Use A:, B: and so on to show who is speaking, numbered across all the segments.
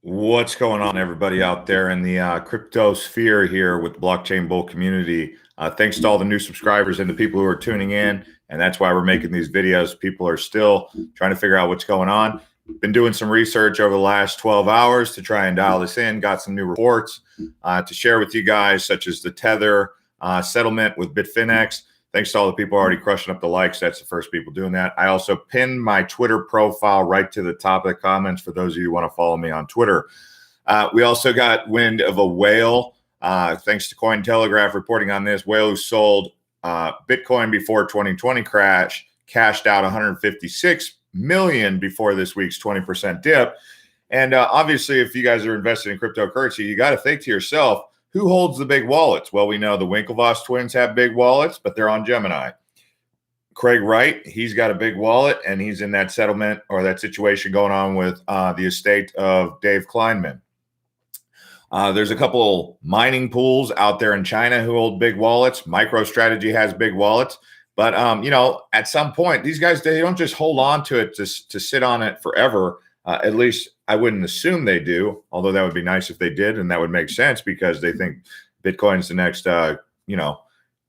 A: What's going on, everybody out there in the crypto sphere here with the Blockchain Bull community? Thanks to all the new subscribers and the people who are tuning in. And that's why we're making these videos. People are still trying to figure out what's going on. Been doing some research over the last 12 hours to try and dial this in. Got some new reports to share with you guys, such as the Tether settlement with Bitfinex. Thanks to all the people already crushing up the likes. That's the first people doing that. I also pinned my Twitter profile right to the top of the comments for those of you who want to follow me on Twitter. We also got wind of a whale, thanks to Cointelegraph reporting on this. Whale who sold Bitcoin before 2020 crash, cashed out 156 million before this week's 20% dip. And obviously, if you guys are invested in cryptocurrency, you got to think to yourself, who holds the big wallets? Well, we know the Winklevoss twins have big wallets, but they're on Gemini. Craig Wright, he's got a big wallet, and he's in that settlement or that situation going on with the estate of Dave Kleinman. There's a couple mining pools out there in China who hold big wallets. MicroStrategy has big wallets. But, at some point, these guys, they don't just hold on to it to sit on it forever. At least I wouldn't assume they do, although that would be nice if they did, and that would make sense because they think Bitcoin's the next,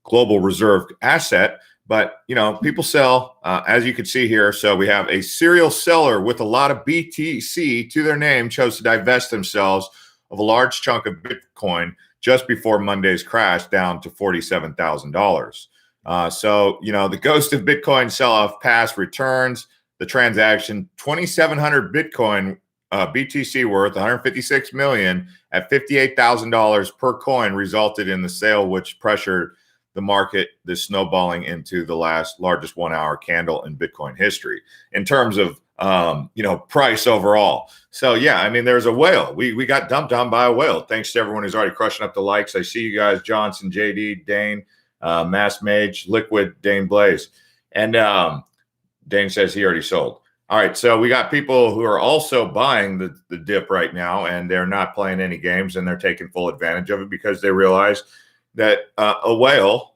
A: global reserve asset. But, people sell, as you can see here. So we have a serial seller with a lot of BTC to their name chose to divest themselves of a large chunk of Bitcoin just before Monday's crash down to $47,000. So, the ghost of Bitcoin sell-off past returns. The transaction, 2,700 Bitcoin BTC worth, 156 million at $58,000 per coin, resulted in the sale, which pressured the market, this snowballing into the last largest 1 hour candle in Bitcoin history in terms of price overall. So yeah, I mean, there's a whale. We got dumped on by a whale. Thanks to everyone who's already crushing up the likes. I see you guys, Johnson, JD, Dane, Mass Mage, Liquid, Dane Blaze, and Dane says he already sold. All right, so we got people who are also buying the dip right now, and they're not playing any games, and they're taking full advantage of it because they realize that a whale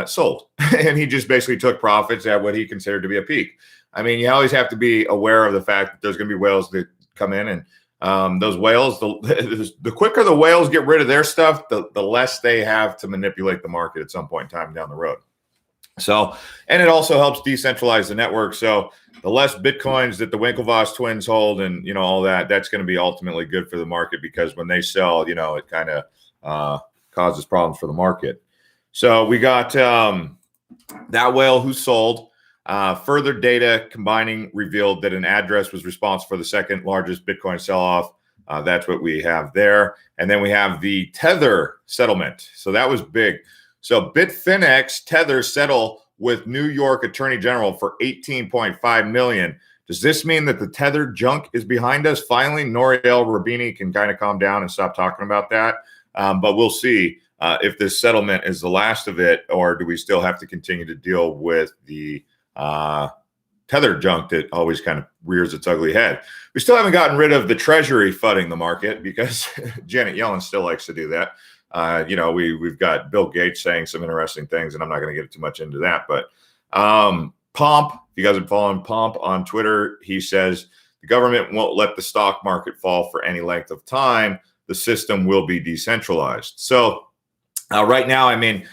A: sold, and he just basically took profits at what he considered to be a peak. I mean, you always have to be aware of the fact that there's going to be whales that come in, and those whales, the quicker the whales get rid of their stuff, the less they have to manipulate the market at some point in time down the road. So, and it also helps decentralize the network. So the less Bitcoins that the Winklevoss twins hold and, all that, that's going to be ultimately good for the market because when they sell, it kind of causes problems for the market. So we got that whale who sold. Further data combining revealed that an address was responsible for the second largest Bitcoin sell-off. That's what we have there. And then we have the Tether settlement. So that was big. So Bitfinex Tether settle with New York Attorney General for $18.5 million. Does this mean that the Tether junk is behind us? Finally, Nouriel Roubini can kind of calm down and stop talking about that. But we'll see if this settlement is the last of it, or do we still have to continue to deal with the Tether junk that always kind of rears its ugly head? We still haven't gotten rid of the Treasury fudding the market because Janet Yellen still likes to do that. We've got Bill Gates saying some interesting things, and I'm not going to get too much into that. But Pomp, if you guys are following Pomp on Twitter, he says the government won't let the stock market fall for any length of time. The system will be decentralized. So right now, I mean,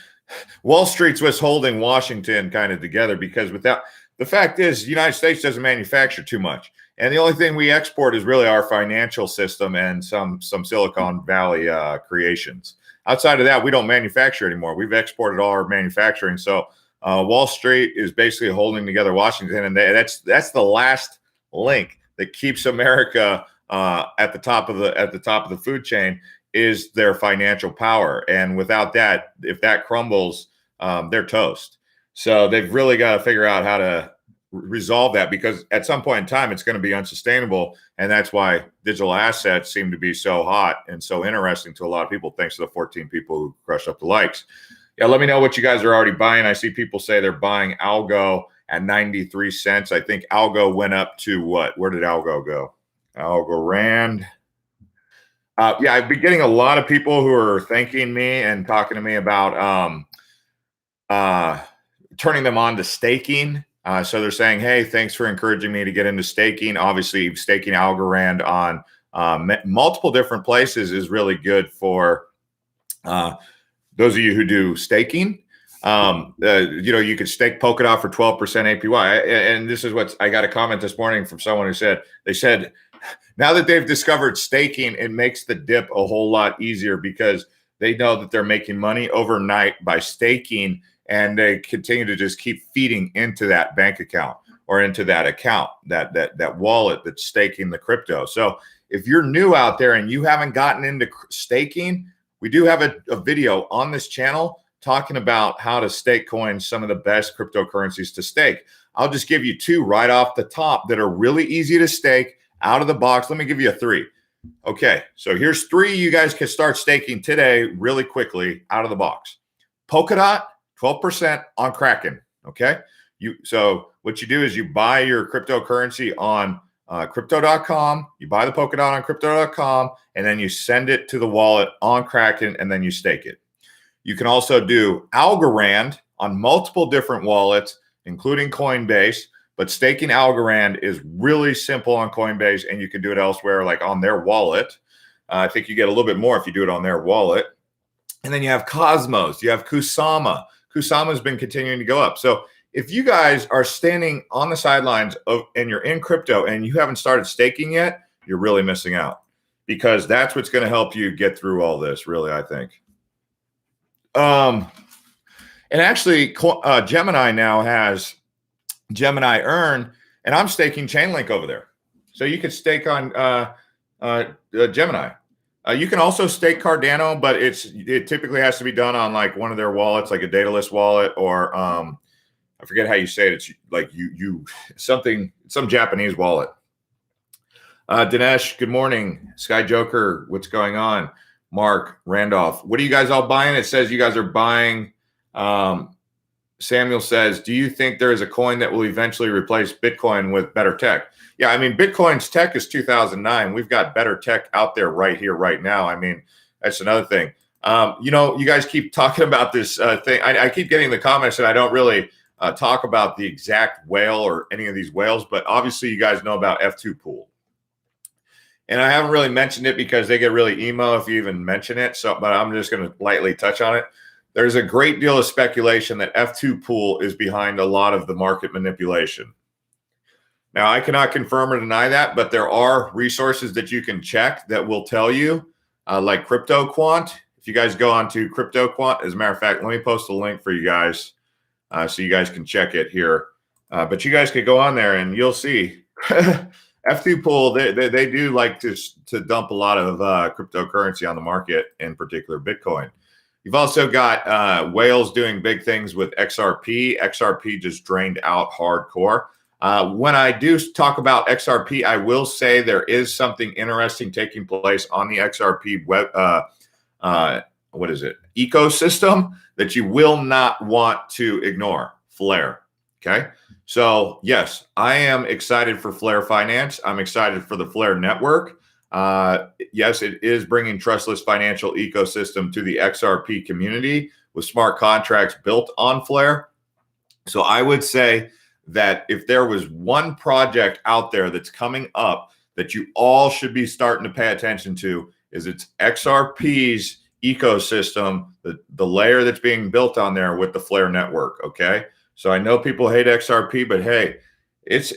A: Wall Street's what's holding Washington kind of together because without the fact is the United States doesn't manufacture too much. And the only thing we export is really our financial system and some Silicon Valley creations. Outside of that, we don't manufacture anymore. We've exported all our manufacturing. So Wall Street is basically holding together Washington, and that's the last link that keeps America at the top of the food chain is their financial power. And without that, if that crumbles, they're toast. So they've really got to figure out how to resolve that because at some point in time, it's going to be unsustainable. And that's why digital assets seem to be so hot and so interesting to a lot of people, thanks to the 14 people who crushed up the likes. Yeah, let me know what you guys are already buying. I see people say they're buying Algo at 93 cents. I think Algo went up to what? Where did Algo go? Algo Rand. I've been getting a lot of people who are thanking me and talking to me about turning them on to staking. So they're saying, hey, thanks for encouraging me to get into staking. Obviously, staking Algorand on multiple different places is really good for those of you who do staking. You could stake Polkadot for 12% APY. And this is what I got a comment this morning from someone who said, now that they've discovered staking, it makes the dip a whole lot easier because they know that they're making money overnight by staking, and they continue to just keep feeding into that bank account or into that account, that wallet that's staking the crypto. So if you're new out there and you haven't gotten into staking, we do have a video on this channel talking about how to stake coins, some of the best cryptocurrencies to stake. I'll just give you two right off the top that are really easy to stake out of the box. Let me give you a three. Okay, so here's three you guys can start staking today really quickly out of the box. Polkadot, 12% on Kraken, okay? So what you do is you buy your cryptocurrency on crypto.com, you buy the Polkadot on crypto.com, and then you send it to the wallet on Kraken, and then you stake it. You can also do Algorand on multiple different wallets, including Coinbase, but staking Algorand is really simple on Coinbase, and you can do it elsewhere, like on their wallet. I think you get a little bit more if you do it on their wallet. And then you have Cosmos, you have Kusama. Kusama has been continuing to go up. So if you guys are standing on the sidelines and you're in crypto and you haven't started staking yet, you're really missing out, because that's what's going to help you get through all this, really, I think. And actually, Gemini now has Gemini Earn, and I'm staking Chainlink over there. So you could stake on Gemini. You can also stake Cardano, but it typically has to be done on like one of their wallets, like a Daedalus wallet, or I forget how you say it. It's like some Japanese wallet. Dinesh, good morning. Sky Joker, what's going on? Mark, Randolph, what are you guys all buying? It says you guys are buying. Samuel says, do you think there is a coin that will eventually replace Bitcoin with better tech? Yeah, I mean, Bitcoin's tech is 2009. We've got better tech out there right here, right now. I mean, that's another thing. You guys keep talking about this thing. I keep getting the comments that I don't really talk about the exact whale or any of these whales, but obviously you guys know about F2 Pool. And I haven't really mentioned it because they get really emo if you even mention it. But I'm just going to lightly touch on it. There's a great deal of speculation that F2 Pool is behind a lot of the market manipulation. Now, I cannot confirm or deny that, but there are resources that you can check that will tell you, like CryptoQuant. If you guys go on to CryptoQuant, as a matter of fact, let me post a link for you guys so you guys can check it here. But you guys could go on there and you'll see. F2 Pool, they do like to dump a lot of cryptocurrency on the market, in particular Bitcoin. You've also got whales doing big things with XRP. XRP just drained out hardcore. When I do talk about XRP, I will say there is something interesting taking place on the XRP web, ecosystem that you will not want to ignore. Flare. Okay. So yes, I am excited for Flare Finance. I'm excited for the Flare network. Yes, it is bringing trustless financial ecosystem to the XRP community with smart contracts built on Flare. So I would say that if there was one project out there that's coming up that you all should be starting to pay attention to, is it's XRP's ecosystem, the layer that's being built on there with the Flare network. Okay. So I know people hate XRP, but hey, this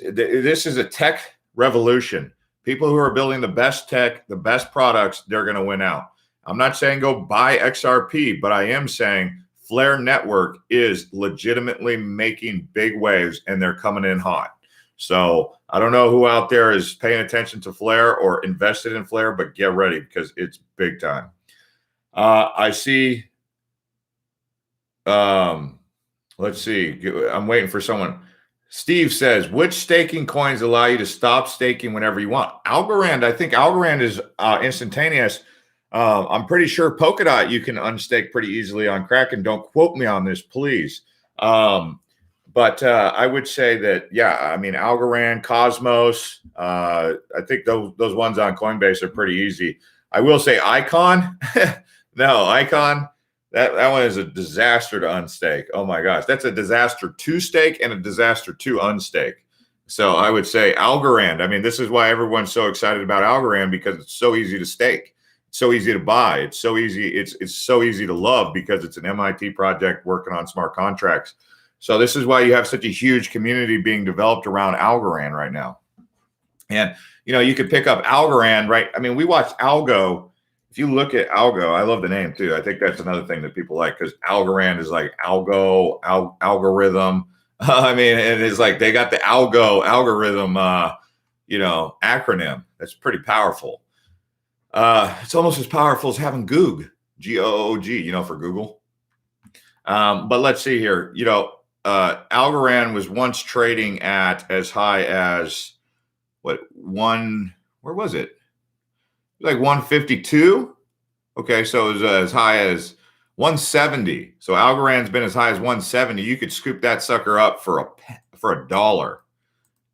A: is a tech revolution. People who are building the best tech, the best products, they're going to win out. I'm not saying go buy XRP, but I am saying Flare Network is legitimately making big waves, and they're coming in hot. So I don't know who out there is paying attention to Flare or invested in Flare, but get ready because it's big time. I see. Let's see. I'm waiting for someone. Steve says, which staking coins allow you to stop staking whenever you want? Algorand. I think Algorand is instantaneous. I'm pretty sure Polkadot you can unstake pretty easily on Kraken. Don't quote me on this, please. But I would say that, yeah, I mean, Algorand, Cosmos, I think those ones on Coinbase are pretty easy. I will say Icon. No, Icon. That one is a disaster to unstake. Oh my gosh, that's a disaster to stake and a disaster to unstake. So I would say Algorand. I mean, this is why everyone's so excited about Algorand, because it's so easy to stake. It's so easy to buy. It's so easy. It's so easy to love because it's an MIT project working on smart contracts. So this is why you have such a huge community being developed around Algorand right now. And, you know, you could pick up Algorand, right? I mean, we watched Algo. If you look at Algo, I love the name too. I think that's another thing that people like, because Algorand is like algo, algorithm. I mean, and it's like they got the algo algorithm, you know, acronym. That's pretty powerful. It's almost as powerful as having Goog, G-O-O-G, you know, for Google. But let's see here. You know, Algorand was once trading at as high as where was it? Like 152. Okay, so it was as high as 170. So Algorand's been as high as 170. You could scoop that sucker up for a dollar.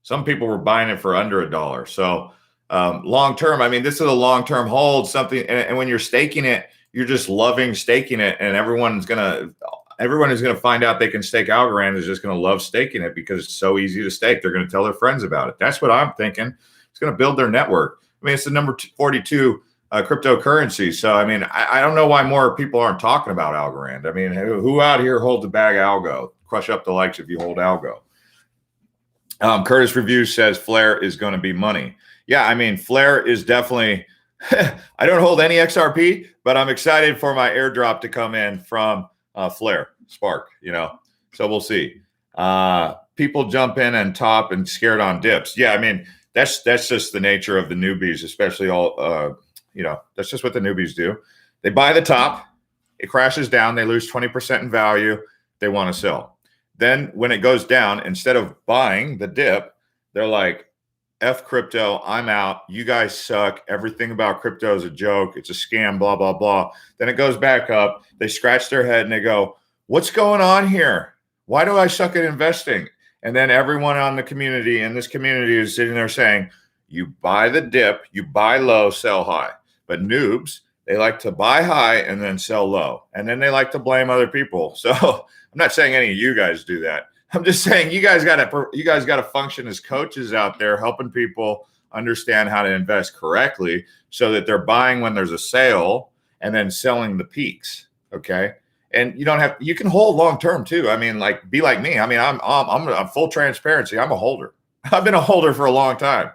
A: Some people were buying it for under a dollar. So long term, I mean, this is a long term hold. Something, and when you're staking it, you're just loving staking it, and everyone is gonna find out they can stake Algorand is just gonna love staking it because it's so easy to stake. They're gonna tell their friends about it. That's what I'm thinking. It's gonna build their network. I mean, it's the number 42 cryptocurrency. So, I mean, I don't know why more people aren't talking about Algorand. I mean, who out here holds a bag of Algo? Crush up the likes if you hold Algo. Curtis Review says Flare is going to be money. Yeah, I mean, Flare is definitely, I don't hold any XRP, but I'm excited for my airdrop to come in from Flare, Spark, you know, so we'll see. People jump in and top and scared on dips. Yeah, I mean, that's just the nature of the newbies, especially all, you know, that's just what the newbies do. They buy the top, it crashes down, they lose 20% in value, they want to sell. Then when it goes down, instead of buying the dip, they're like, F crypto, I'm out. You guys suck. Everything about crypto is a joke. It's a scam, blah, blah, blah. Then it goes back up. They scratch their head and they go, what's going on here? Why do I suck at investing? And then everyone on the community, in this community, is sitting there saying, you buy the dip, you buy low, sell high. But noobs, they like to buy high and then sell low. And then they like to blame other people. So I'm not saying any of you guys do that. I'm just saying you guys got to function as coaches out there, helping people understand how to invest correctly so that they're buying when there's a sale and then selling the peaks. Okay. And you can hold long term too. I mean, like, be like me. I mean, I'm full transparency. I'm a holder. I've been a holder for a long time.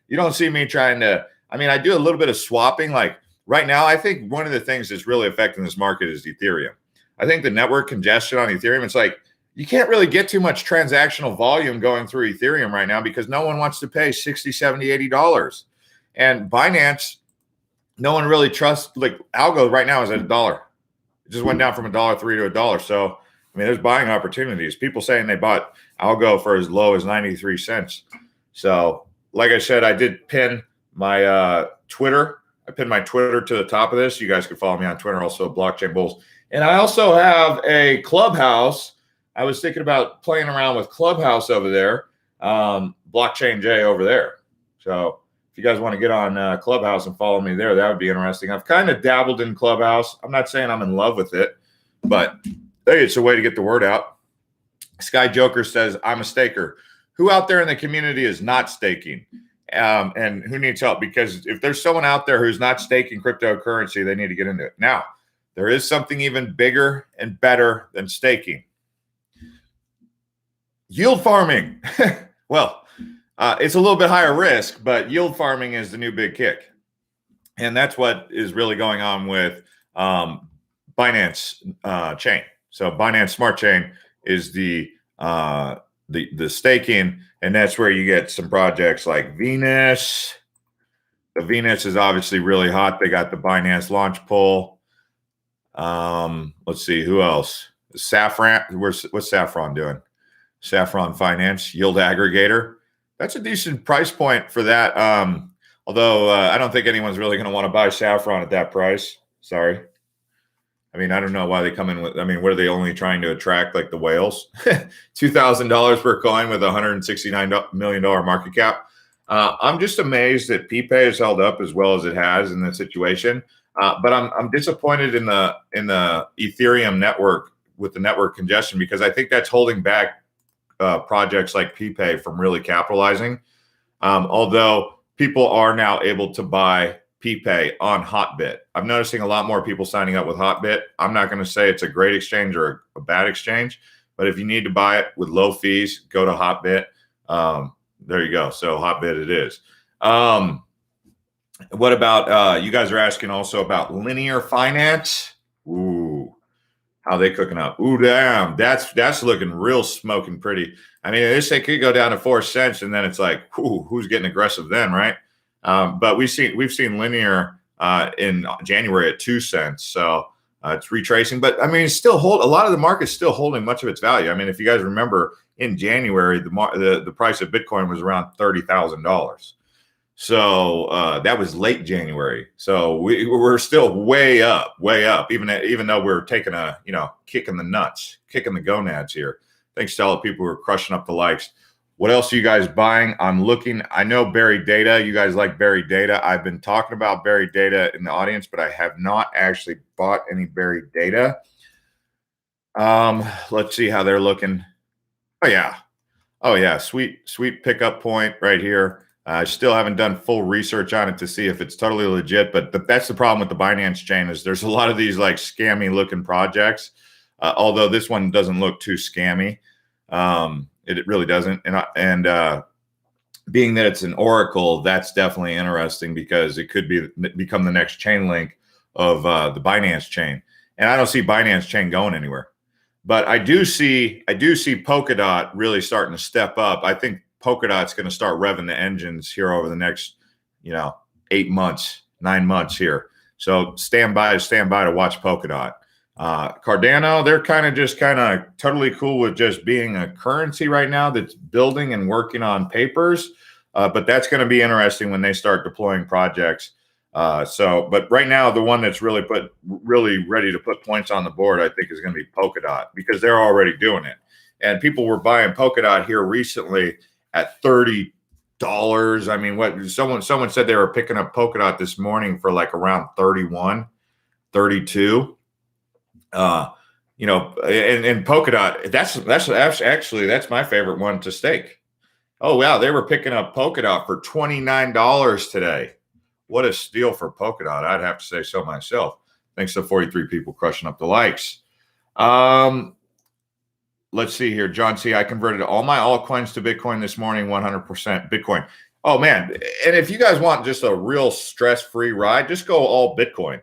A: You don't see me trying to, I mean, I do a little bit of swapping. Like right now, I think one of the things that's really affecting this market is Ethereum. I think the network congestion on Ethereum, it's like, you can't really get too much transactional volume going through Ethereum right now because no one wants to pay $60, $70, $80. And Binance, no one really trusts, like Algo right now is at $1. It just went down from $1.03 to $1. So, I mean, there's buying opportunities. People saying they bought Algo for as low as 93 cents. So, like I said, I did pin my Twitter. I pinned my Twitter to the top of this. You guys can follow me on Twitter, also Blockchain Bullz. And I also have a Clubhouse. I was thinking about playing around with Clubhouse over there, Blockchain J over there. So if you guys want to get on Clubhouse and follow me there, that would be interesting. I've kind of dabbled in Clubhouse. I'm not saying I'm in love with it, but hey, it's a way to get the word out. Sky Joker says, I'm a staker. Who out there in the community is not staking? And who needs help? Because if there's someone out there who's not staking cryptocurrency, they need to get into it. Now, there is something even bigger and better than staking. Yield farming. Well, it's a little bit higher risk, but yield farming is the new big kick. And that's what is really going on with Binance chain. So Binance Smart Chain is the staking, and that's where you get some projects like Venus. The Venus is obviously really hot. They got the Binance launch pool. Let's see, who else? Saffron. What's Saffron doing? Saffron Finance, yield aggregator. That's a decent price point for that. Although I don't think anyone's really going to want to buy Saffron at that price. Sorry. I mean, I don't know why they come in with, I mean, what are they only trying to attract, like the whales? $2,000 per coin with $169 million market cap. I'm just amazed that PPay has held up as well as it has in this situation. But I'm disappointed in the Ethereum network with the network congestion, because I think that's holding back projects like PPay from really capitalizing. Although people are now able to buy PPay on Hotbit. I'm noticing a lot more people signing up with Hotbit. I'm not going to say it's a great exchange or a bad exchange, but if you need to buy it with low fees, go to Hotbit. There you go. So Hotbit it is. What about you guys are asking also about linear finance? Ooh, how they cooking up? Ooh, damn, that's looking real smoking pretty. I mean, this thing could go down to 4 cents, and then it's like, who's getting aggressive then, right? But we've seen linear in January at 2 cents, so it's retracing. But I mean, it's still a lot of the market's still holding much of its value. I mean, if you guys remember, in January, the price of Bitcoin was around $30,000. So that was late January. So we're still way up, even though we're taking a kick in the nuts, kicking the gonads here. Thanks to all the people who are crushing up the likes. What else are you guys buying? I'm looking. I know buried data. You guys like buried data. I've been talking about buried data in the audience, but I have not actually bought any buried data. Let's see how they're looking. Oh yeah, sweet pickup point right here. I still haven't done full research on it to see if it's totally legit, but that's the problem with the Binance chain is there's a lot of these like scammy looking projects. Although this one doesn't look too scammy, it really doesn't. And being that it's an oracle, that's definitely interesting because it could become the next chain link of the Binance chain. And I don't see Binance chain going anywhere. But I do see Polkadot really starting to step up. I think Polkadot's going to start revving the engines here over the next, 8 months, 9 months here. So stand by to watch Polkadot. Cardano, they're kind of totally cool with just being a currency right now that's building and working on papers. But that's going to be interesting when they start deploying projects. But right now, the one that's really ready to put points on the board, I think, is going to be Polkadot because they're already doing it. And people were buying Polkadot here recently at $30. I mean, what someone said they were picking up Polkadot this morning for like around 31, 32. And Polkadot, that's my favorite one to stake. Oh wow, they were picking up Polkadot for $29 today. What a steal for Polkadot. I'd have to say so myself. Thanks to 43 people crushing up the likes. Let's see here. John C. I converted all my altcoins to Bitcoin this morning, 100% Bitcoin. Oh, man. And if you guys want just a real stress-free ride, just go all Bitcoin.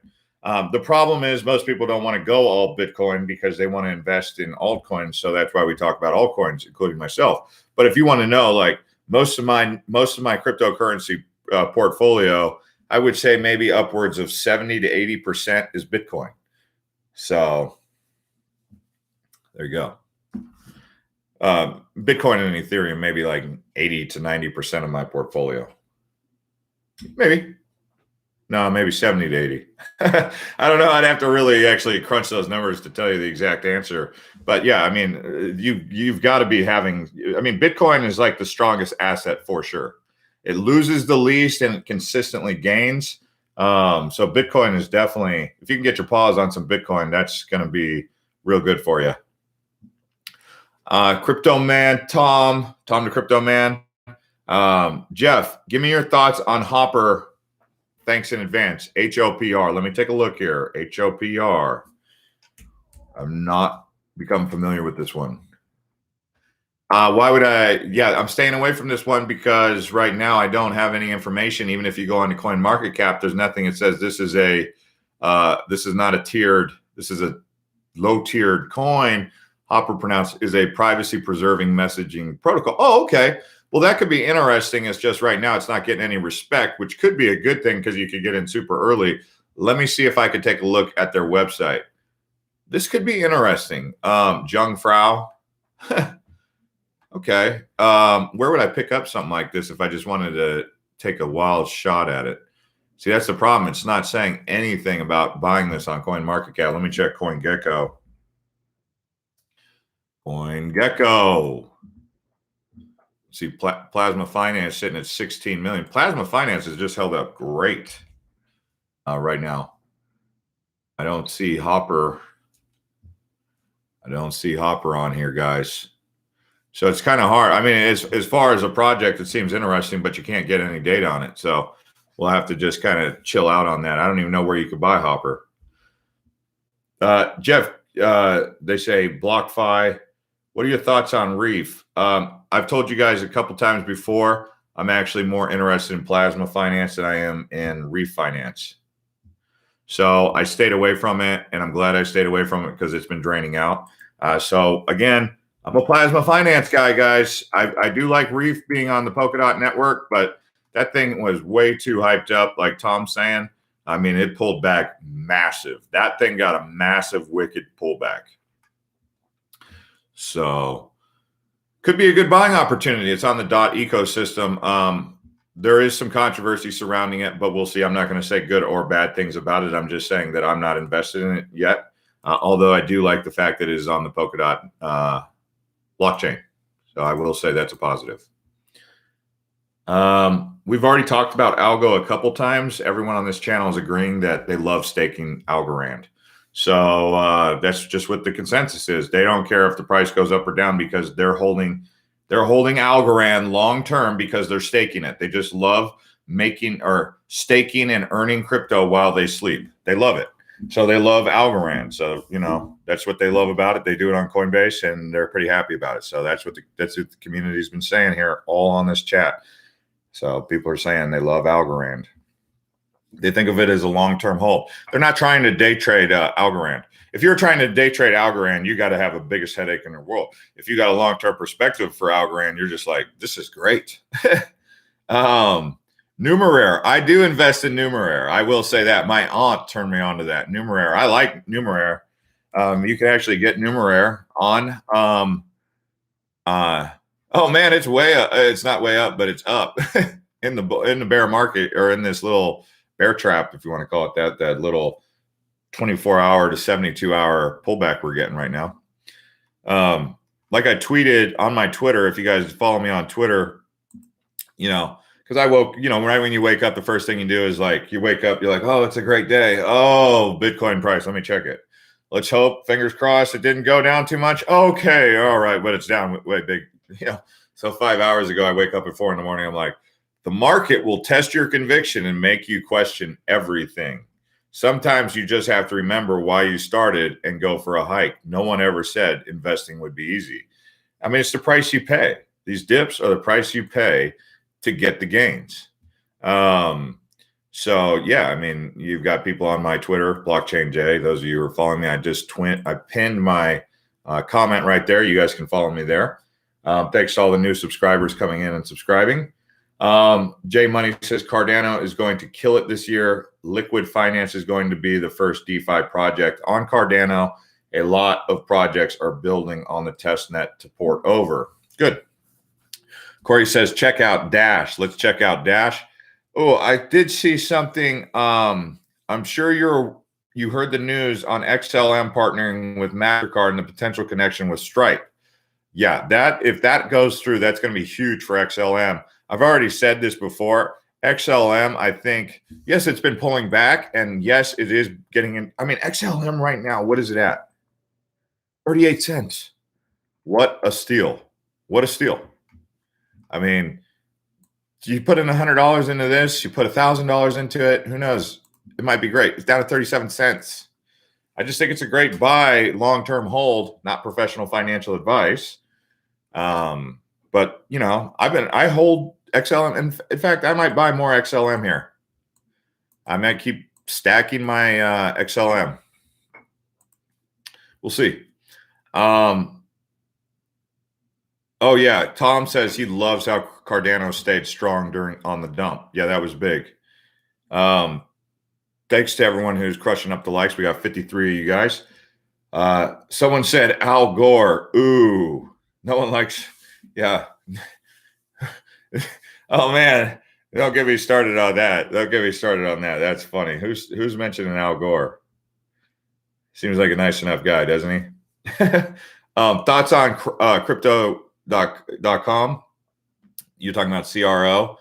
A: The problem is most people don't want to go all Bitcoin because they want to invest in altcoins. So that's why we talk about altcoins, including myself. But if you want to know, like most of my cryptocurrency portfolio, I would say maybe upwards of 70 to 80% is Bitcoin. So there you go. Bitcoin and Ethereum, maybe like 80 to 90% of my portfolio. Maybe 70 to 80. I don't know. I'd have to really actually crunch those numbers to tell you the exact answer. But yeah, I mean, you've got to be Bitcoin is like the strongest asset for sure. It loses the least and it consistently gains. So Bitcoin is definitely, if you can get your paws on some Bitcoin, that's going to be real good for you. Crypto Man, Tom the Crypto Man. Jeff, give me your thoughts on Hopper. Thanks in advance. HOPR. Let me take a look here. HOPR. I've not become familiar with this one. Why would I? Yeah, I'm staying away from this one because right now I don't have any information. Even if you go on to CoinMarketCap, there's nothing that says this is not a tiered, this is a low tiered coin. Hopper pronounced is a privacy preserving messaging protocol. Oh, okay. Well, that could be interesting. It's just right now it's not getting any respect, which could be a good thing because you could get in super early. Let me see if I could take a look at their website. This could be interesting. Jungfrau. Okay. Where would I pick up something like this if I just wanted to take a wild shot at it? See, that's the problem. It's not saying anything about buying this on CoinMarketCap. Let me check CoinGecko. See, Plasma Finance sitting at 16 million. Plasma Finance has just held up great right now. I don't see Hopper on here, guys. So it's kind of hard. I mean, as far as a project, it seems interesting, but you can't get any data on it. So we'll have to just kind of chill out on that. I don't even know where you could buy Hopper. Jeff, they say BlockFi. What are your thoughts on Reef? I've told you guys a couple times before, I'm actually more interested in plasma finance than I am in Reef finance. So I stayed away from it, and I'm glad I stayed away from it because it's been draining out. So again, I'm a plasma finance guy, guys. I do like Reef being on the Polkadot network, but that thing was way too hyped up, like Tom's saying. I mean, it pulled back massive. That thing got a massive, wicked pullback. So could be a good buying opportunity. It's on the DOT ecosystem. There is some controversy surrounding it, but we'll see. I'm not going to say good or bad things about it. I'm just saying that I'm not invested in it yet. Although I do like the fact that it is on the Polkadot blockchain. So I will say that's a positive. We've already talked about Algo a couple times. Everyone on this channel is agreeing that they love staking Algorand. So that's just what the consensus is. They don't care if the price goes up or down because they're holding Algorand long term because they're staking it. They just love making or staking and earning crypto while they sleep. They love it. So they love Algorand. So, you know, that's what they love about it. They do it on Coinbase and they're pretty happy about it. So that's what the community's been saying here all on this chat. So people are saying they love Algorand. They think of it as a long-term hold. They're not trying to day trade Algorand. If you're trying to day trade Algorand, you got to have the biggest headache in the world. If you got a long-term perspective for Algorand, you're just like, this is great. Numeraire. I do invest in Numeraire. I will say that. My aunt turned me on to that. Numeraire. I like Numeraire. You can actually get Numeraire on. Oh man, it's way up. It's not way up, but it's up in the bear market or in this little bear trap, if you want to call it that little 24-hour to 72-hour pullback we're getting right now. Like I tweeted on my Twitter, if you guys follow me on Twitter, you know, because I woke, you know, right when you wake up, the first thing you do is like, you wake up, you're like, oh, it's a great day. Oh, Bitcoin price. Let me check it. Let's hope, fingers crossed, it didn't go down too much. Okay. All right. But it's down way big. You know, so 5 hours ago, I wake up at 4 in the morning. I'm like, the market will test your conviction and make you question everything. Sometimes you just have to remember why you started and go for a hike. No one ever said investing would be easy. I mean, it's the price you pay. These dips are the price you pay to get the gains. So yeah, I mean, you've got people on my Twitter, Blockchain J. Those of you who are following me, I pinned my comment right there. You guys can follow me there. Thanks to all the new subscribers coming in and subscribing. Jay Money says Cardano is going to kill it this year. Liquid Finance is going to be the first DeFi project on Cardano. A lot of projects are building on the testnet to port over. Good. Corey says, check out Dash. Let's check out Dash. Oh, I did see something. I'm sure you heard the news on XLM partnering with MasterCard and the potential connection with Stripe. Yeah, if that goes through, that's going to be huge for XLM. I've already said this before. XLM, I think, yes, it's been pulling back, and yes, it is getting in. I mean, XLM right now, what is it at? 38 cents. What a steal. What a steal. I mean, you put in $100 into this, you put $1,000 into it, who knows? It might be great. It's down to 37 cents. I just think it's a great buy, long-term hold, not professional financial advice. But you know, I hold XLM, and in fact, I might buy more XLM here. I might keep stacking my XLM. We'll see. Oh yeah, Tom says he loves how Cardano stayed strong on the dump. Yeah, that was big. Thanks to everyone who's crushing up the likes. We got 53 of you guys. Someone said Al Gore. Ooh, no one likes. Yeah. Oh man, don't get me started on that. Don't get me started on that. That's funny. Who's mentioning Al Gore? Seems like a nice enough guy, doesn't he? Thoughts on crypto.com? You're talking about CRO.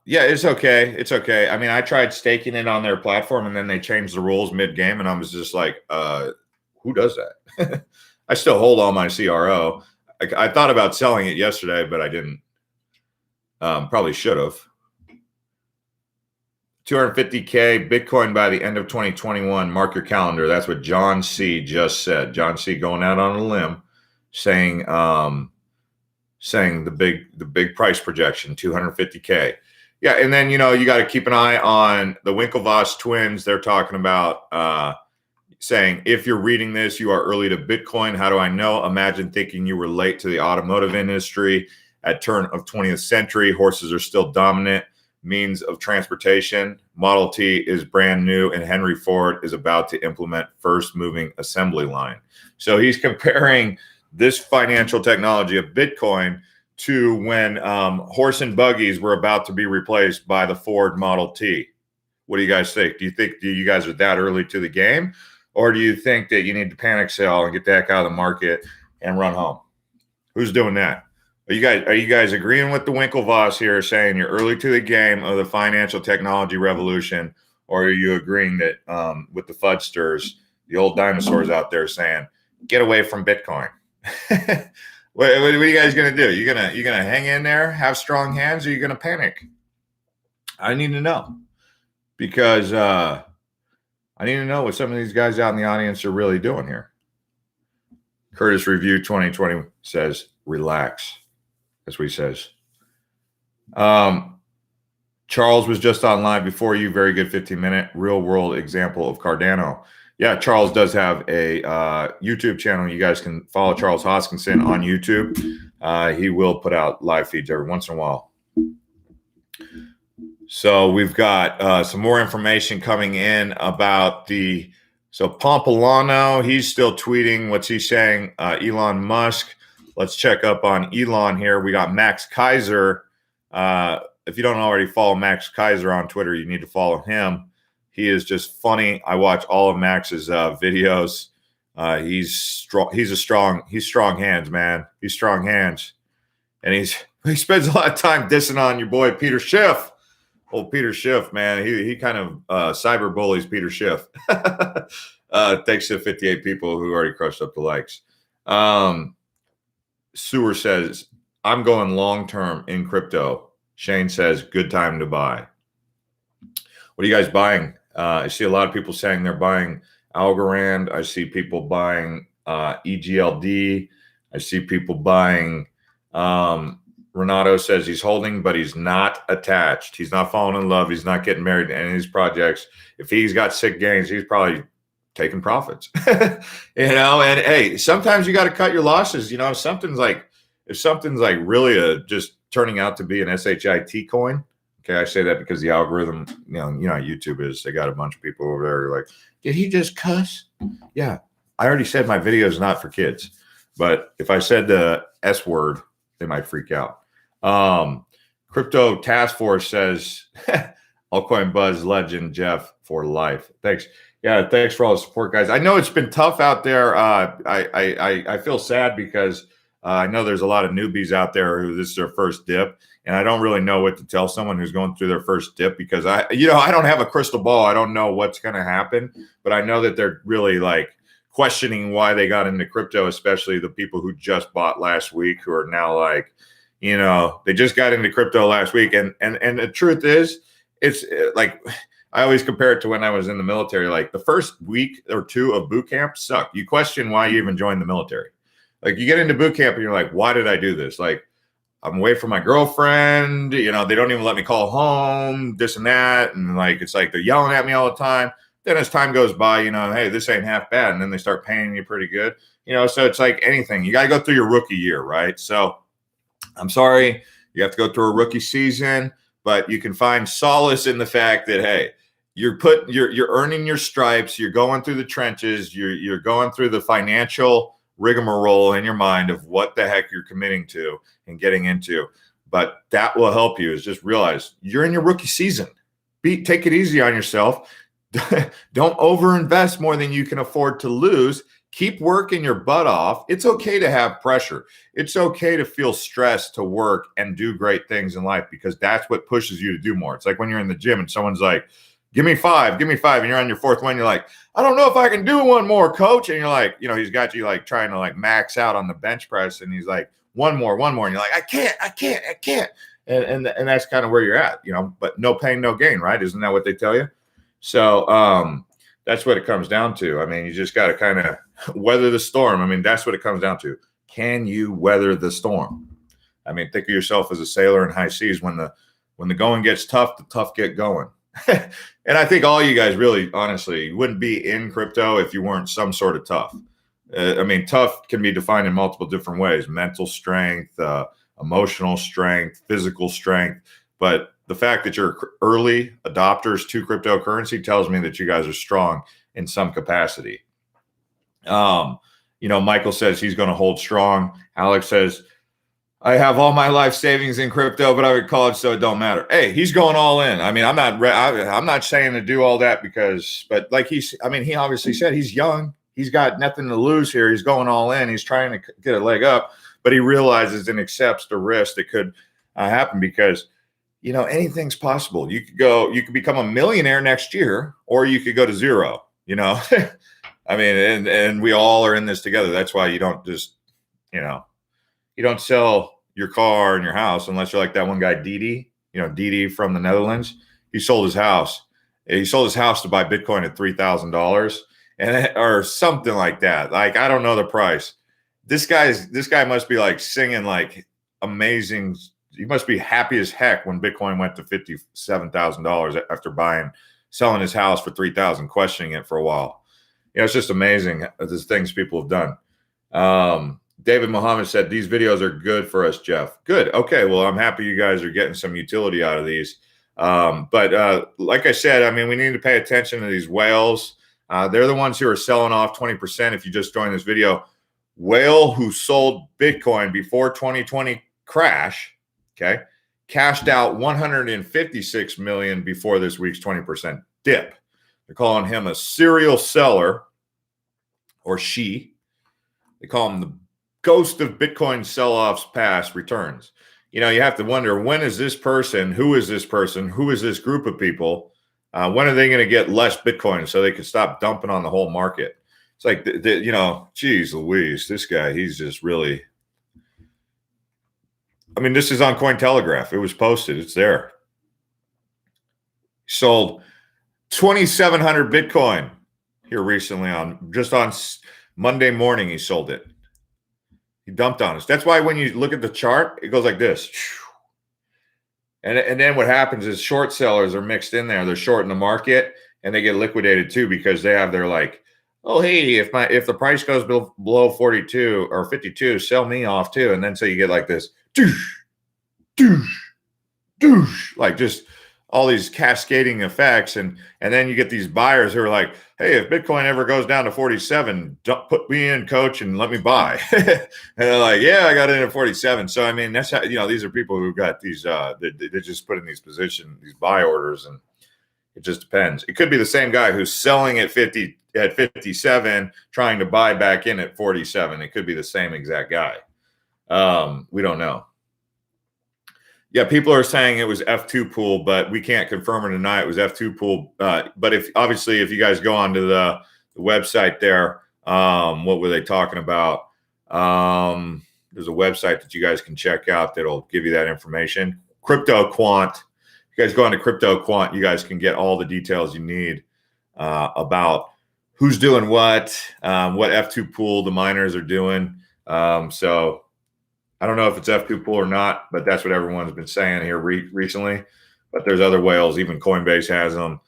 A: Yeah, it's okay. It's okay. I mean, I tried staking it on their platform and then they changed the rules mid-game and I was just like, who does that? I still hold all my CRO. I thought about selling it yesterday, but I didn't. Probably should have. 250K Bitcoin by the end of 2021. Mark your calendar. That's what John C. just said. John C. going out on a limb, saying the big price projection, 250K. Yeah, and then you got to keep an eye on the Winklevoss twins. They're talking about saying, if you're reading this, you are early to Bitcoin. How do I know? Imagine thinking you were late to the automotive industry at turn of 20th century. Horses are still dominant means of transportation. Model T is brand new, and Henry Ford is about to implement first moving assembly line. So he's comparing this financial technology of Bitcoin to when horse and buggies were about to be replaced by the Ford Model T. What do you guys think? Do you guys are that early to the game? Or do you think that you need to panic sell and get the heck out of the market and run home? Who's doing that? Are you guys agreeing with the Winklevoss here, saying you're early to the game of the financial technology revolution, or are you agreeing that with the fudsters, the old dinosaurs out there saying, get away from Bitcoin? what are you guys gonna do? You gonna hang in there, have strong hands, or are you gonna panic? I need to know, because I need to know what some of these guys out in the audience are really doing here. Curtis Review 2020 says, relax. That's what he says. Charles was just on live before you. Very good 15-minute real world example of Cardano. Yeah, Charles does have a YouTube channel. You guys can follow Charles Hoskinson on YouTube. He will put out live feeds every once in a while. So we've got some more information coming in about so Pompolano, he's still tweeting. What's he saying? Elon Musk. Let's check up on Elon here. We got Max Kaiser. If you don't already follow Max Kaiser on Twitter, you need to follow him. He is just funny. I watch all of Max's videos. He's strong. He's strong hands, man. He's strong hands. And he spends a lot of time dissing on your boy, Peter Schiff. Old Peter Schiff, man. He kind of cyber bullies Peter Schiff. Thanks to 58 people who already crushed up the likes. Sewer says, I'm going long-term in crypto. Shane says, good time to buy. What are you guys buying? I see a lot of people saying they're buying Algorand. I see people buying EGLD. I see people buying Renato says he's holding, but he's not attached. He's not falling in love. He's not getting married to any of his projects. If he's got sick gains, he's probably taking profits. And hey, sometimes you got to cut your losses. If something's like really just turning out to be an SHIT coin. Okay, I say that because the algorithm, you know how YouTube is. They got a bunch of people over there like, did he just cuss? Yeah, I already said my video is not for kids, but if I said the S word, they might freak out. Crypto Task Force says, Altcoin Buzz legend Jeff for life. Thanks. Yeah, thanks for all the support, guys. I know it's been tough out there. I feel sad because I know there's a lot of newbies out there who this is their first dip, and I don't really know what to tell someone who's going through their first dip because I don't have a crystal ball. I don't know what's going to happen, but I know that they're really like questioning why they got into crypto, especially the people who just bought last week who are now like, they just got into crypto last week. And the truth is, it's like, I always compare it to when I was in the military. Like the first week or two of boot camp sucked. You question why you even joined the military. Like you get into boot camp and you're like, why did I do this? Like I'm away from my girlfriend. They don't even let me call home, this and that. And like, it's like they're yelling at me all the time. Then as time goes by, hey, this ain't half bad. And then they start paying you pretty good. So it's like anything. You got to go through your rookie year, right? So I'm sorry, you have to go through a rookie season, but you can find solace in the fact that, hey, you're earning your stripes. You're going through the trenches. You're going through the financial rigmarole in your mind of what the heck you're committing to and getting into. But that will help you is just realize you're in your rookie season. Take it easy on yourself. Don't overinvest more than you can afford to lose. Keep working your butt off. It's okay to have pressure. It's okay to feel stressed to work and do great things in life because that's what pushes you to do more. It's like when you're in the gym and someone's like, Give me 5, give me 5. And you're on your 4th one. You're like, I don't know if I can do one more, coach. And you're like, he's got you like trying to like max out on the bench press. And he's like, one more. And you're like, I can't. And that's kind of where you're at, but no pain, no gain, right? Isn't that what they tell you? So that's what it comes down to. I mean, you just got to kind of weather the storm. I mean, that's what it comes down to. Can you weather the storm? I mean, think of yourself as a sailor in high seas. When the going gets tough, the tough get going. And I think all you guys really, honestly, wouldn't be in crypto if you weren't some sort of tough. I mean, tough can be defined in multiple different ways: mental strength, emotional strength, physical strength. But the fact that you're early adopters to cryptocurrency tells me that you guys are strong in some capacity. Michael says he's going to hold strong. Alex says, I have all my life savings in crypto, but I would college, so it don't matter. Hey, he's going all in. I mean, I'm not saying to do all that but like he obviously said he's young. He's got nothing to lose here. He's going all in. He's trying to get a leg up, but he realizes and accepts the risk that could happen because, anything's possible. You could become a millionaire next year, or you could go to zero, I mean, and we all are in this together. That's why you don't just, you don't sell your car and your house unless you're like that one guy, Didi from the Netherlands. He sold his house. He sold his house to buy Bitcoin at $3,000 or something like that. Like, I don't know the price. This guy must be like singing like amazing. He must be happy as heck when Bitcoin went to $57,000 after selling his house for $3,000, questioning it for a while. It's just amazing the things people have done. David Muhammad said, these videos are good for us, Jeff. Good. Okay. Well, I'm happy you guys are getting some utility out of these. But like I said, I mean, we need to pay attention to these whales. They're the ones who are selling off 20%. If you just joined this video, whale who sold Bitcoin before 2020 crash, okay, cashed out 156 million before this week's 20% dip. They're calling him a serial seller, or she. They call him the ghost of Bitcoin sell-offs past returns. You have to wonder, when is this person? Who is this person? Who is this group of people? When are they going to get less Bitcoin so they can stop dumping on the whole market? It's like, geez Louise, this guy, he's just really, I mean, this is on Cointelegraph. It was posted. It's there. He sold 2,700 Bitcoin here recently on Monday morning. He sold it. He dumped on us. That's why when you look at the chart, it goes like this. And then what happens is short sellers are mixed in there. They're shorting the market and they get liquidated too, because they have their like, oh, hey, if the price goes below 42 or 52, sell me off too. And then so you get like this, like just all these cascading effects. And then you get these buyers who are like, hey, if Bitcoin ever goes down to 47, don't put me in, coach, and let me buy. And they're like, yeah, I got in at 47. So, I mean, that's how, these are people who've got these, they just put in these positions, these buy orders, and it just depends. It could be the same guy who's selling at 57, trying to buy back in at 47. It could be the same exact guy. We don't know. Yeah, people are saying it was F2 pool, but we can't confirm or deny it was F2 pool. But if you guys go onto the website there, what were they talking about? There's a website that you guys can check out that'll give you that information. Crypto Quant. If you guys go onto Crypto Quant, you guys can get all the details you need about who's doing what F2 pool the miners are doing. So I don't know if it's F2 pool or not, but that's what everyone's been saying here recently. But there's other whales. Even Coinbase has them.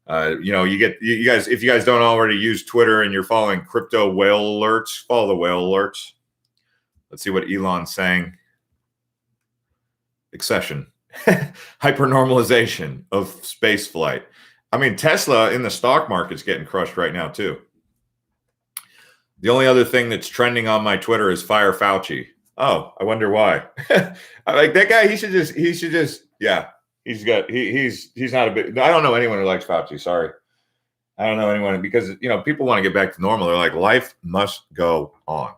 A: You guys, if you guys don't already use Twitter and you're following crypto whale alerts, follow the whale alerts. Let's see what Elon's saying. Accession, hypernormalization of space flight. I mean, Tesla in the stock market's getting crushed right now too. The only other thing that's trending on my Twitter is Fire Fauci. Oh, I wonder why. I like that guy. He should just, yeah. He's not a bit. I don't know anyone who likes Fauci. Sorry. I don't know anyone, because, people want to get back to normal. They're like, life must go on.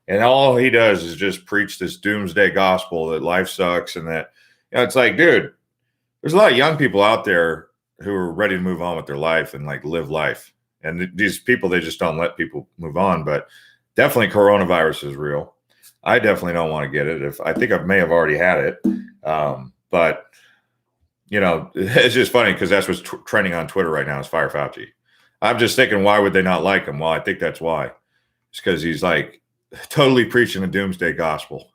A: And all he does is just preach this doomsday gospel that life sucks. And that, it's like, dude, there's a lot of young people out there who are ready to move on with their life and like live life. And these people, they just don't let people move on. But definitely coronavirus is real. I definitely don't want to get it. I think I may have already had it. But, you know, it's just funny because that's what's trending on Twitter right now is Fire Fauci. I'm just thinking, why would they not like him? Well, I think that's why. It's because he's like totally preaching the doomsday gospel.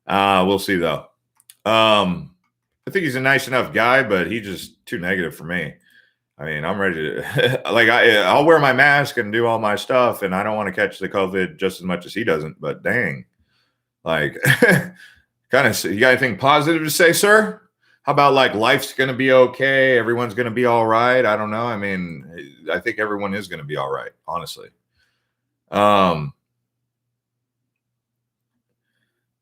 A: We'll see, though. I think he's a nice enough guy, but he's just too negative for me. I mean, I'm ready to like I'll wear my mask and do all my stuff, and I don't want to catch the COVID just as much as he doesn't. But dang, like, kind of, you got anything positive to say, sir? How about like life's going to be okay? Everyone's going to be all right. I don't know. I mean, I think everyone is going to be all right, honestly. But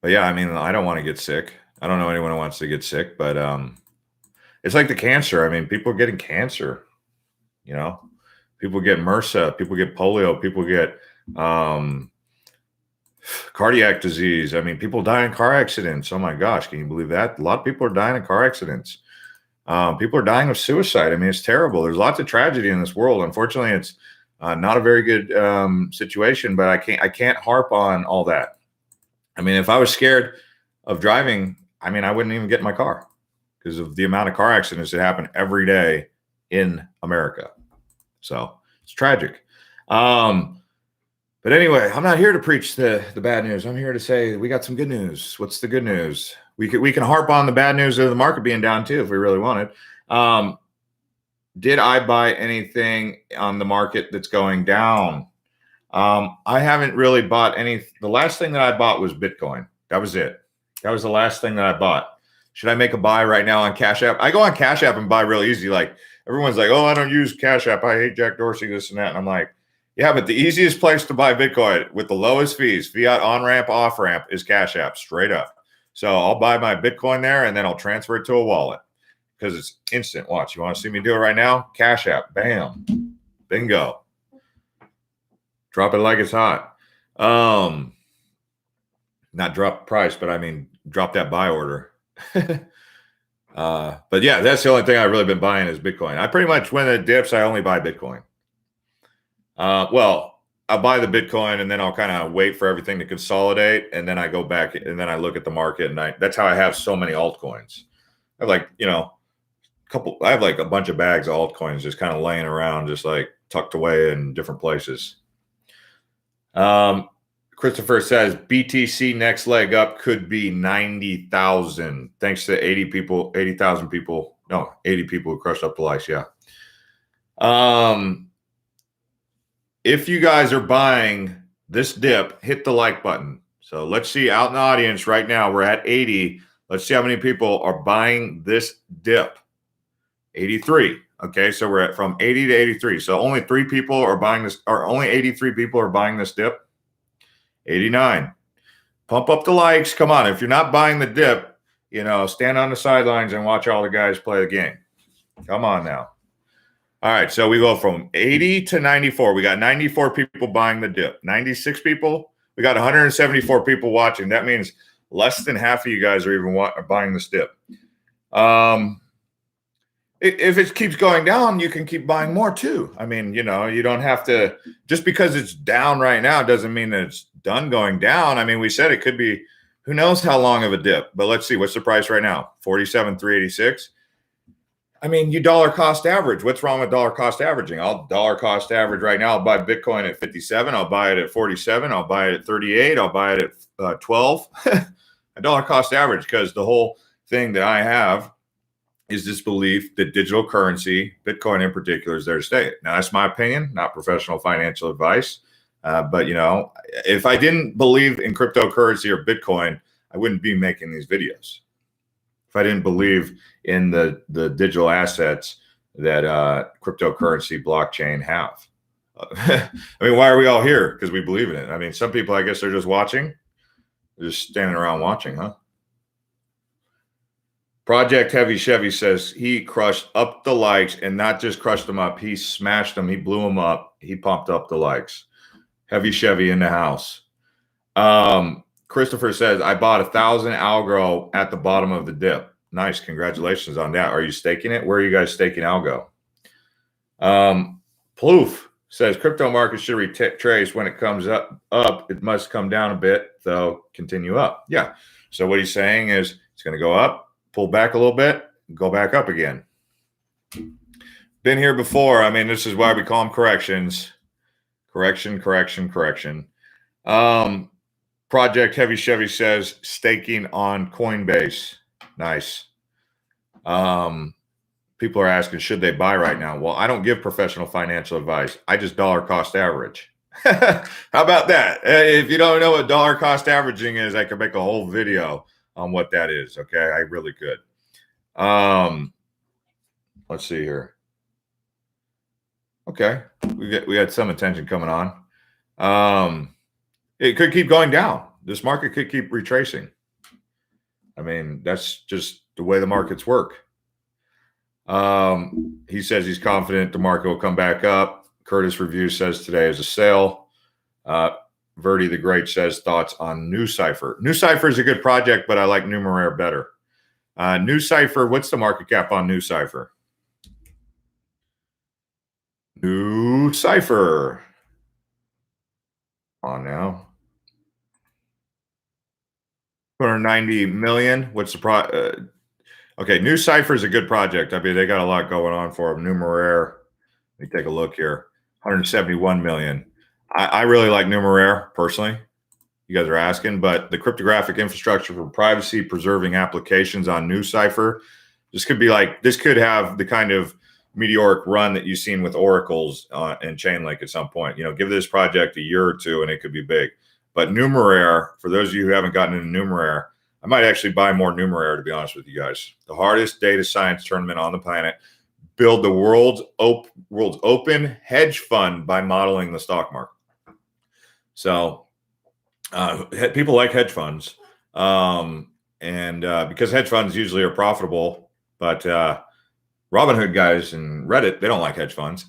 A: yeah, I mean, I don't want to get sick. I don't know anyone who wants to get sick, but it's like the cancer. I mean, people are getting cancer, you know, people get MRSA, people get polio, people get cardiac disease. I mean, people die in car accidents. Oh my gosh, can you believe that? A lot of people are dying in car accidents. People are dying of suicide. I mean, it's terrible. There's lots of tragedy in this world. Unfortunately, it's not a very good situation, but I can't harp on all that. I mean, if I was scared of driving, I mean, I wouldn't even get in my car because of the amount of car accidents that happen every day in America. So it's tragic. But anyway, I'm not here to preach the bad news. I'm here to say we got some good news. What's the good news? We can harp on the bad news of the market being down too if we really wanted. Did I buy anything on the market that's going down? I haven't really bought any. The last thing that I bought was Bitcoin. That was it. That was the last thing that I bought. Should I make a buy right now on Cash App? I go on Cash App and buy real easy. Like everyone's like, oh, I don't use Cash App. I hate Jack Dorsey, this and that. And I'm like, yeah, but the easiest place to buy Bitcoin with the lowest fees, fiat on-ramp, off-ramp, is Cash App, straight up. So I'll buy my Bitcoin there, and then I'll transfer it to a wallet because it's instant. Watch. You want to see me do it right now? Cash App. Bam. Bingo. Drop it like it's hot. Not drop price, but I mean, drop that buy order. But yeah, that's the only thing I've really been buying is Bitcoin. I pretty much, when it dips, I only buy Bitcoin. Well, I'll buy the Bitcoin and then I'll kind of wait for everything to consolidate. And then I go back and then I look at the market and that's how I have so many altcoins. I have like, you know, I have like a bunch of bags of altcoins just kind of laying around, just like tucked away in different places. Christopher says BTC next leg up could be 90,000. Thanks to 80 people who crushed up the likes. Yeah. If you guys are buying this dip, hit the like button. So let's see, out in the audience right now, we're at 80. Let's see how many people are buying this dip. 83. Okay, so we're at from 80 to 83. So only 3 people are buying this, or only 83 people are buying this dip. 89. Pump up the likes. Come on, if you're not buying the dip, you know, stand on the sidelines and watch all the guys play the game. Come on now. All right, so we go from 80 to 94. We got 94 people buying the dip. 96 people. We got 174 people watching. That means less than half of you guys are even buying this dip. If it keeps going down, you can keep buying more too. I mean, you know, you don't have to, just because it's down right now doesn't mean that it's done going down. I mean, we said it could be, who knows how long of a dip, but let's see, what's the price right now? 47,386. I mean, you dollar cost average. What's wrong with dollar cost averaging? I'll dollar cost average right now. I'll buy Bitcoin at 57. I'll buy it at 47. I'll buy it at 38. I'll buy it at 12. A dollar cost average, because the whole thing that I have is this belief that digital currency, Bitcoin in particular, is there to stay. Now, that's my opinion, not professional financial advice. But, you know, if I didn't believe in cryptocurrency or Bitcoin, I wouldn't be making these videos. If I didn't believe in the digital assets that cryptocurrency, blockchain have. I mean, why are we all here? Because we believe in it. I mean, some people, I guess, are just watching. They're just standing around watching, huh? Project Heavy Chevy says he crushed up the likes, and not just crushed them up. He smashed them. He blew them up. He pumped up the likes. Heavy Chevy in the house. Christopher says, I bought 1,000 algo at the bottom of the dip. Nice. Congratulations on that. Are you staking it? Where are you guys staking algo? Ploof says crypto market should retrace when it comes up. It must come down a bit, though, continue up. Yeah. So what he's saying is it's going to go up, pull back a little bit, go back up again. Been here before. I mean, this is why we call them corrections. Correction. Project Heavy Chevy says staking on Coinbase. Nice. People are asking, should they buy right now? Well, I don't give professional financial advice. I just dollar cost average. How about that? If you don't know what dollar cost averaging is, I could make a whole video on what that is. Okay, I really could. Let's see here. Okay, we had some attention coming on. It could keep going down. This market could keep retracing. I mean, that's just the way the markets work. He says he's confident the market will come back up. Curtis Review says today is a sale. Verdi the Great says thoughts on New Cipher. New Cipher is a good project, but I like Numeraire better. New Cipher, what's the market cap on New Cipher? New Cipher. On now. 290 million. What's the okay, New Cipher is a good project. I mean, they got a lot going on for them. Numeraire. Let me take a look here. 171 million. I really like Numeraire personally. You guys are asking, but the cryptographic infrastructure for privacy preserving applications on New Cipher. This could have the kind of meteoric run that you've seen with oracles and Chainlink at some point. You know, give this project a year or two and it could be big. But Numeraire, for those of you who haven't gotten into Numeraire, I might actually buy more Numeraire, to be honest with you guys. The hardest data science tournament on the planet. Build the world's open hedge fund by modeling the stock market. So people like hedge funds. Because hedge funds usually are profitable, but Robinhood guys and Reddit, they don't like hedge funds.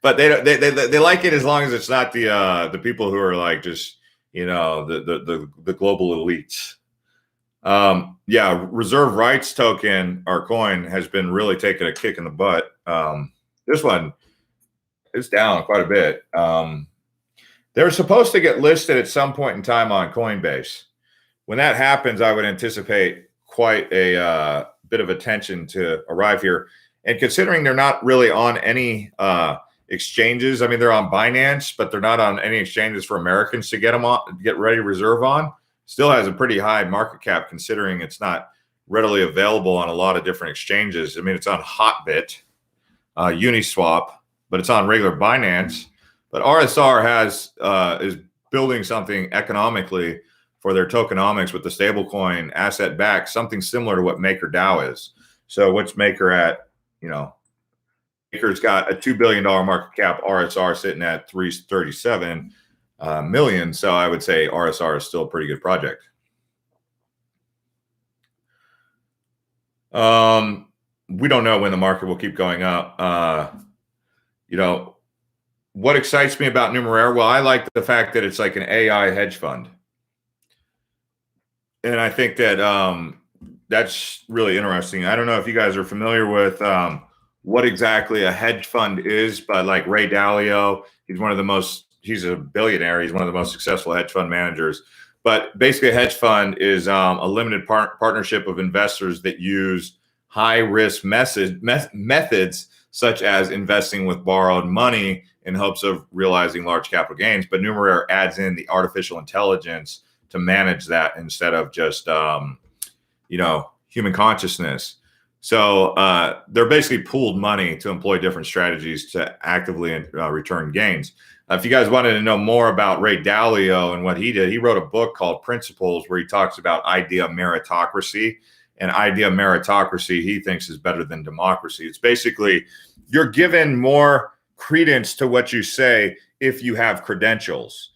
A: But they like it as long as it's not the people who are like just, you know, the global elites. Yeah, reserve rights token, our coin, has been really taking a kick in the butt. This one is down quite a bit. They're supposed to get listed at some point in time on Coinbase. When that happens, I would anticipate quite a bit of attention to arrive here. And considering they're not really on any exchanges, I mean, they're on Binance, but they're not on any exchanges for Americans to get them on, get ready to reserve on. Still has a pretty high market cap considering it's not readily available on a lot of different exchanges. I mean, it's on Hotbit, Uniswap, but it's on regular Binance. But RSR is building something economically for their tokenomics with the stablecoin asset back, something similar to what MakerDAO is. So what's Maker at? You know, Maker's got a $2 billion market cap, RSR sitting at 337 million. So I would say RSR is still a pretty good project. We don't know when the market will keep going up. You know, what excites me about Numeraire? Well, I like the fact that it's like an AI hedge fund. And I think that that's really interesting. I don't know if you guys are familiar with what exactly a hedge fund is, but like Ray Dalio, he's a billionaire. He's one of the most successful hedge fund managers. But basically a hedge fund is a limited partnership of investors that use high risk methods such as investing with borrowed money in hopes of realizing large capital gains. But Numeraire adds in the artificial intelligence to manage that instead of just, you know, human consciousness. So they're basically pooled money to employ different strategies to actively return gains. If you guys wanted to know more about Ray Dalio and what he did, he wrote a book called Principles where he talks about idea meritocracy. And idea meritocracy, he thinks, is better than democracy. It's basically you're given more credence to what you say if you have credentials.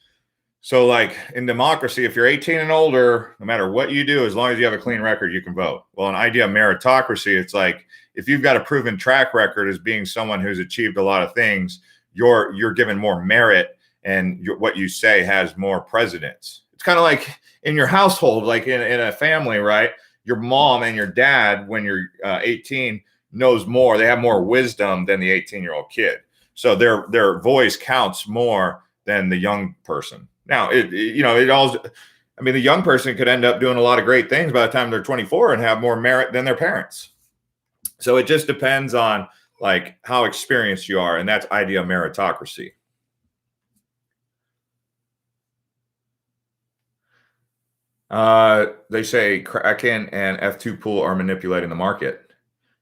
A: So like in democracy, if you're 18 and older, no matter what you do, as long as you have a clean record, you can vote. Well, in idea meritocracy, it's like if you've got a proven track record as being someone who's achieved a lot of things, you're given more merit, and what you say has more precedence. It's kind of like in your household, like in a family, right? your mom and your dad, when you're 18, knows more. They have more wisdom than the 18-year-old kid. So their voice counts more than the young person. Now, it all. I mean, the young person could end up doing a lot of great things by the time they're 24 and have more merit than their parents. So it just depends on like how experienced you are, and that's idea of meritocracy. They say Kraken and F2 pool are manipulating the market.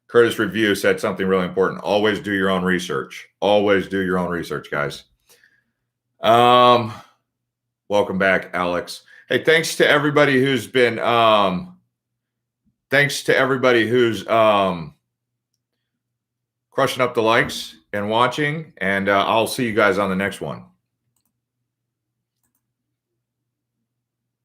A: Curtis Review said something really important. Always do your own research. Always do your own research, guys. Welcome back, Alex. Hey, thanks to everybody who's been crushing up the likes and watching, and I'll see you guys on the next one.